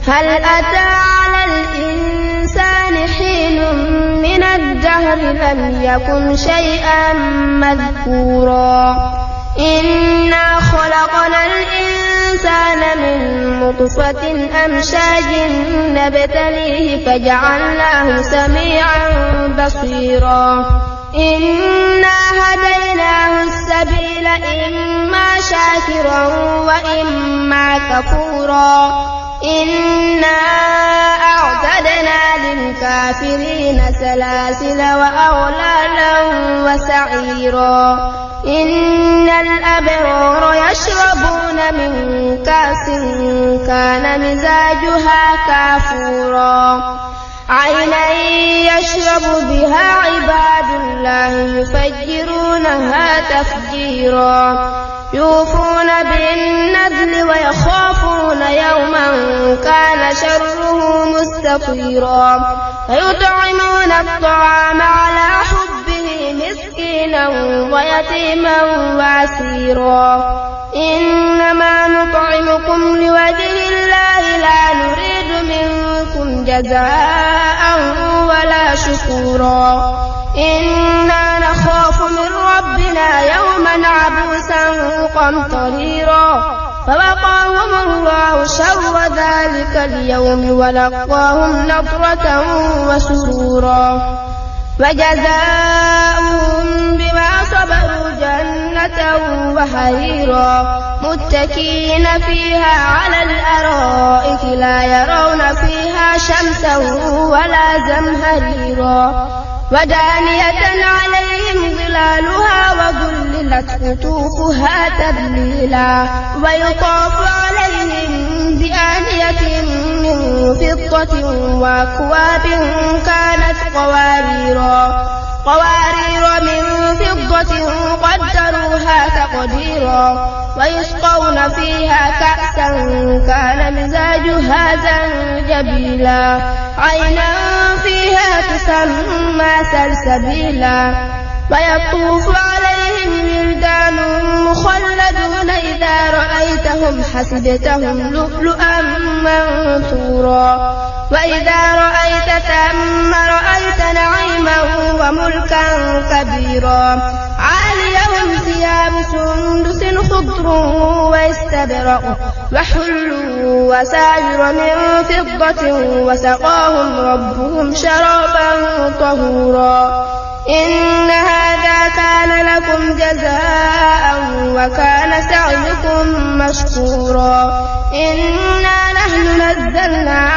هل أتى على الإنسان حين من الدهر لم يكن شيئا مذكورا إنا خلقنا الإنسان من نطفة أمشاج نبتليه فجعلناه سميعا بصيرا إنا هديناه السبيل إما شاكرا وإما كفورا إنا أعتدنا للكافرين سلاسل وأغلالا وسعيرا إن الأبرار يشربون من كأس كان مزاجها كافورا عينا يشرب بها عباد الله يفجرونها تفجيرا يوفون بالنذر ويخافون يوما كان شره مستطيرا فيطعمون الطعام على حبه مسكينا ويتيما واسيرا إنما نطعمكم لوجه الله لا نريد منكم جزاء ولا شكورا إنا نخاف من ربنا يوما عبوسا قمطريرا فوقاهم الله شر ذلك اليوم ولقاهم نضرة وسرورا وجزاؤهم بما صبروا جنة وحريرا متكئين فيها على الأرائك لا يرون فيها شمسا ولا زمهريرا ودانية عليهم ظلالها وذللت قطوفها تذليلا ويطاف عليهم بآنية من فضة وأكواب كانت قوارير من فضة قدروها تقديرا ويسقون فيها كأسا كان مزاجها زنجبيلا عينا فيها تسمى سلسبيلا ويطوف عليهم ولدان مخلدون إذا رأيتهم حسبتهم لؤلؤا منثورا وإذا رأيت ثم رأيت نعيما وملكا كبيرا عاليهم ثياب سندس خضر واستبرق وحلوا وساجر من فضة وسقاهم ربهم شرابا طهورا إن هذا كان لكم جزاء وكان سعيكم مشكورا إنا نحن نزلنا